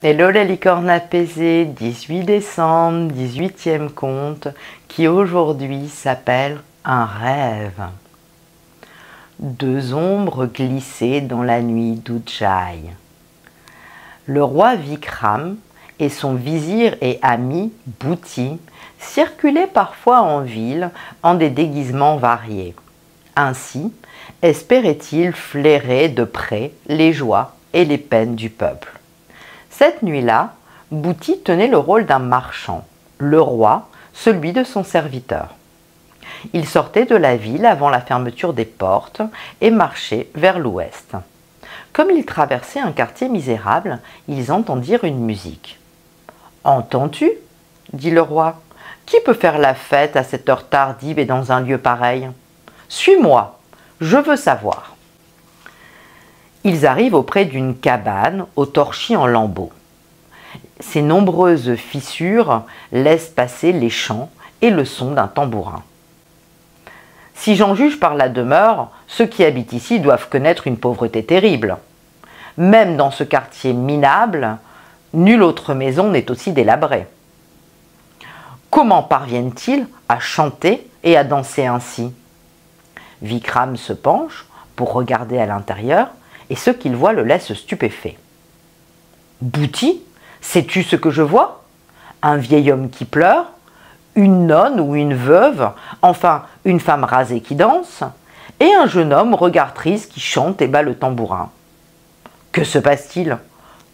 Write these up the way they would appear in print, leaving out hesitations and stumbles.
Hello la licorne apaisée, 18 décembre, 18e conte, qui aujourd'hui s'appelle Un rêve. Deux ombres glissaient dans la nuit d'Ujjaï. Le roi Vikram et son vizir et ami Bhuti circulaient parfois en ville en des déguisements variés. Ainsi, espérait-il flairer de près les joies et les peines du peuple. Cette nuit-là, Bhuti tenait le rôle d'un marchand, le roi, celui de son serviteur. Il sortait de la ville avant la fermeture des portes et marchait vers l'ouest. Comme ils traversaient un quartier misérable, ils entendirent une musique. « Entends-tu » dit le roi. « Qui peut faire la fête à cette heure tardive et dans un lieu pareil ? Suis-moi, je veux savoir. » Ils arrivent auprès d'une cabane au torchis en lambeaux. Ses nombreuses fissures laissent passer les chants et le son d'un tambourin. Si j'en juge par la demeure, ceux qui habitent ici doivent connaître une pauvreté terrible. Même dans ce quartier minable, nulle autre maison n'est aussi délabrée. Comment parviennent-ils à chanter et à danser ainsi ? Vikram se penche pour regarder à l'intérieur et ce qu'il voit le laisse stupéfait. « Bhuti, sais-tu ce que je vois ? Un vieil homme qui pleure, une nonne ou une veuve, enfin une femme rasée qui danse, et un jeune homme regard triste qui chante et bat le tambourin. Que se passe-t-il ?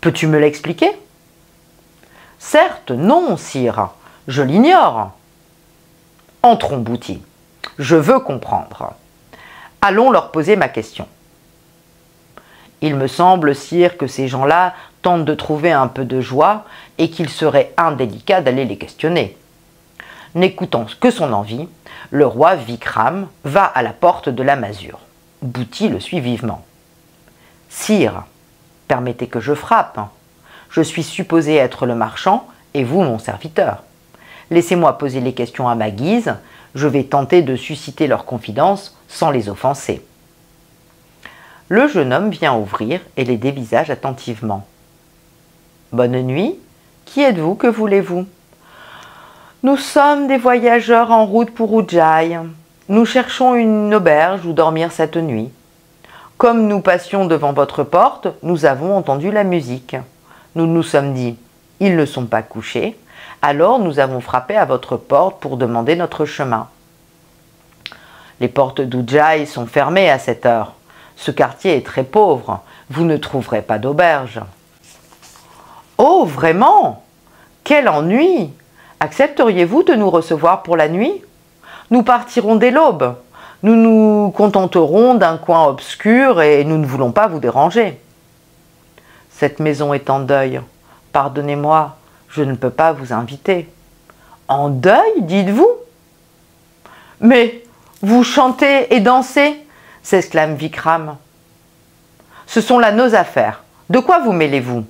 Peux-tu me l'expliquer ? » Certes, non, sire, je l'ignore. Entrons, Bhuti, je veux comprendre. Allons leur poser ma question. Il me semble, sire, que ces gens-là tentent de trouver un peu de joie et qu'il serait indélicat d'aller les questionner. N'écoutant que son envie, le roi Vikram va à la porte de la masure. Bhuti le suit vivement. « Sire, permettez que je frappe. Je suis supposé être le marchand et vous mon serviteur. Laissez-moi poser les questions à ma guise, je vais tenter de susciter leur confidence sans les offenser. » Le jeune homme vient ouvrir et les dévisage attentivement. « Bonne nuit, qui êtes-vous, que voulez-vous ? » « Nous sommes des voyageurs en route pour Ujjaï. Nous cherchons une auberge où dormir cette nuit. Comme nous passions devant votre porte, nous avons entendu la musique. Nous nous sommes dit, ils ne sont pas couchés, alors nous avons frappé à votre porte pour demander notre chemin. Les portes d'Ujjaï sont fermées à cette heure. Ce quartier est très pauvre, vous ne trouverez pas d'auberge. »« Oh, vraiment ? Quel ennui ! Accepteriez-vous de nous recevoir pour la nuit ? Nous partirons dès l'aube. Nous nous contenterons d'un coin obscur et nous ne voulons pas vous déranger. »« Cette maison est en deuil. Pardonnez-moi, je ne peux pas vous inviter. »« En deuil, dites-vous ? Mais vous chantez et dansez !» s'exclame Vikram. « Ce sont là nos affaires. De quoi vous mêlez-vous ?»«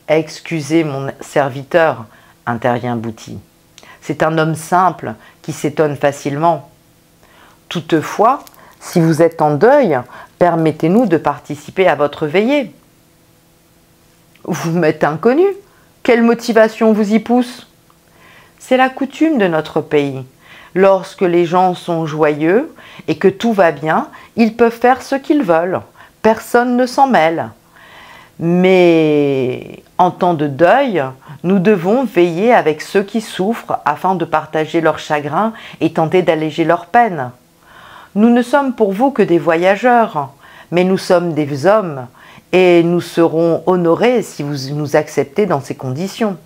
Excusez mon serviteur, » intervient Bhuti. « C'est un homme simple qui s'étonne facilement. Toutefois, si vous êtes en deuil, permettez-nous de participer à votre veillée. »« Vous m'êtes inconnu. Quelle motivation vous y pousse ? » ?»« C'est la coutume de notre pays. Lorsque les gens sont joyeux et que tout va bien, ils peuvent faire ce qu'ils veulent. Personne ne s'en mêle. Mais en temps de deuil, nous devons veiller avec ceux qui souffrent afin de partager leur chagrin et tenter d'alléger leur peine. Nous ne sommes pour vous que des voyageurs, mais nous sommes des hommes et nous serons honorés si vous nous acceptez dans ces conditions. »«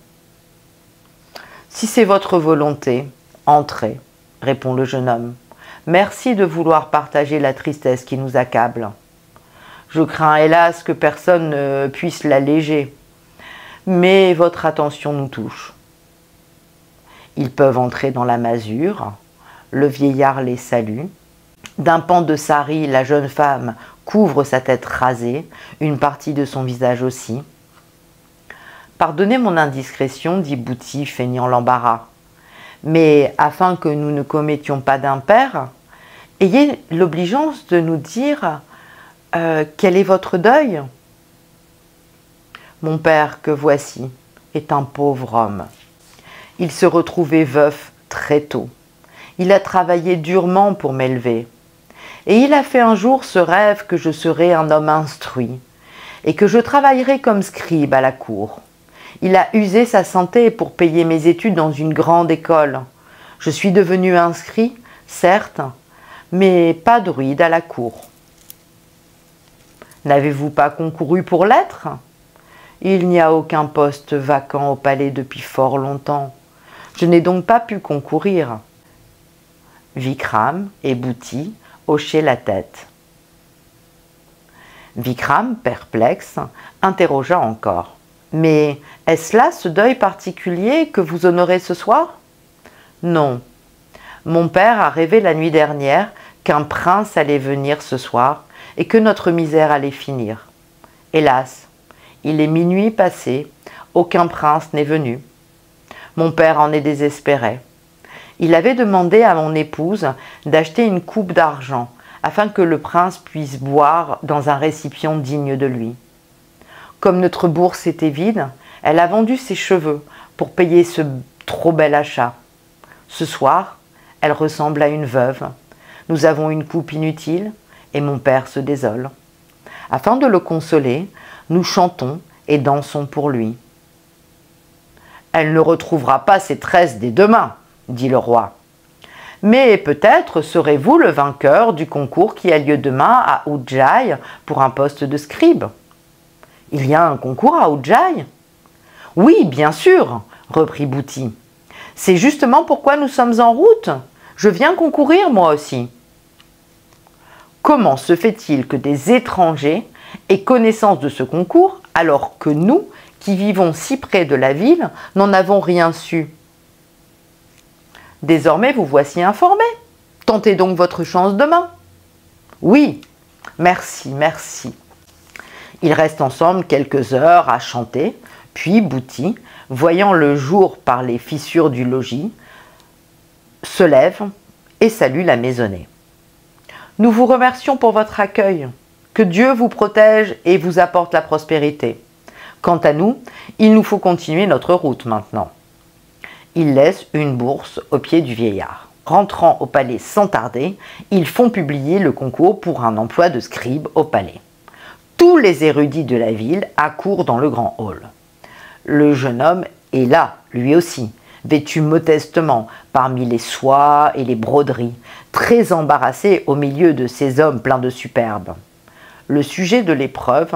Si c'est votre volonté, entrez, » répond le jeune homme. « Merci de vouloir partager la tristesse qui nous accable. Je crains hélas que personne ne puisse l'alléger, mais votre attention nous touche. » Ils peuvent entrer dans la masure, le vieillard les salue. D'un pan de sari, la jeune femme couvre sa tête rasée, une partie de son visage aussi. « Pardonnez mon indiscrétion, » dit Bhuti, feignant l'embarras. « Mais afin que nous ne commettions pas d'impair, ayez l'obligeance de nous dire quel est votre deuil ? » Mon père, que voici, est un pauvre homme. Il se retrouvait veuf très tôt. Il a travaillé durement pour m'élever. Et il a fait un jour ce rêve que je serais un homme instruit et que je travaillerais comme scribe à la cour. Il a usé sa santé pour payer mes études dans une grande école. Je suis devenu inscrit, certes, mais pas druide à la cour. N'avez-vous pas concouru pour l'être? Il n'y a aucun poste vacant au palais depuis fort longtemps. Je n'ai donc pas pu concourir. Vikram et Bhuti hochaient la tête. Vikram, perplexe, interrogea encore. « Mais est-ce là ce deuil particulier que vous honorez ce soir ?»« Non. Mon père a rêvé la nuit dernière qu'un prince allait venir ce soir et que notre misère allait finir. Hélas, il est minuit passé, aucun prince n'est venu. Mon père en est désespéré. Il avait demandé à mon épouse d'acheter une coupe d'argent afin que le prince puisse boire dans un récipient digne de lui. Comme notre bourse était vide, elle a vendu ses cheveux pour payer ce trop bel achat. Ce soir, elle ressemble à une veuve. Nous avons une coupe inutile et mon père se désole. Afin de le consoler, nous chantons et dansons pour lui. « Elle ne retrouvera pas ses tresses dès demain, » dit le roi. « Mais peut-être serez-vous le vainqueur du concours qui a lieu demain à Ujjaï pour un poste de scribe. »« Il y a un concours à Ujjaï ?»« Oui, bien sûr, » reprit Bhuti. « C'est justement pourquoi nous sommes en route. Je viens concourir moi aussi. » Comment se fait-il que des étrangers aient connaissance de ce concours alors que nous, qui vivons si près de la ville, n'en avons rien su? Désormais, vous voici informé. Tentez donc votre chance demain. Oui, merci, merci. Ils restent ensemble quelques heures à chanter, puis Bhuti, voyant le jour par les fissures du logis, se lève et salue la maisonnée. Nous vous remercions pour votre accueil. Que Dieu vous protège et vous apporte la prospérité. Quant à nous, il nous faut continuer notre route maintenant. Ils laissent une bourse au pied du vieillard. Rentrant au palais sans tarder, ils font publier le concours pour un emploi de scribe au palais. Tous les érudits de la ville accourent dans le grand hall. Le jeune homme est là, lui aussi, vêtu modestement parmi les soies et les broderies, très embarrassé au milieu de ces hommes pleins de superbe. Le sujet de l'épreuve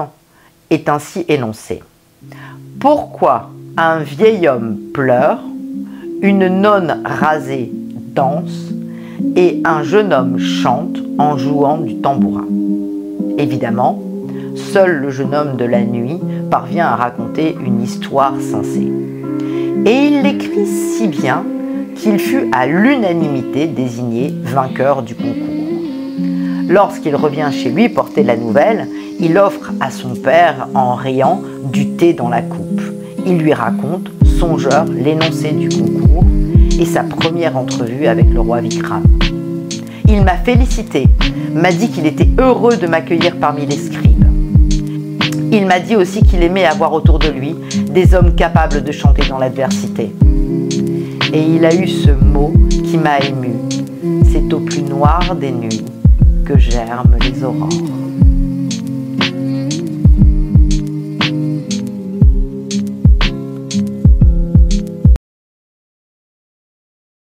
est ainsi énoncé. Pourquoi un vieil homme pleure, une nonne rasée danse et un jeune homme chante en jouant du tambourin? Évidemment, seul le jeune homme de la nuit parvient à raconter une histoire sensée. Et il l'écrit si bien qu'il fut à l'unanimité désigné vainqueur du concours. Lorsqu'il revient chez lui porter la nouvelle, il offre à son père, en riant, du thé dans la coupe. Il lui raconte, songeur, l'énoncé du concours et sa première entrevue avec le roi Vikram. Il m'a félicité, m'a dit qu'il était heureux de m'accueillir parmi les scribes. Il m'a dit aussi qu'il aimait avoir autour de lui des hommes capables de chanter dans l'adversité. Et il a eu ce mot qui m'a ému. C'est au plus noir des nuits que germent les aurores.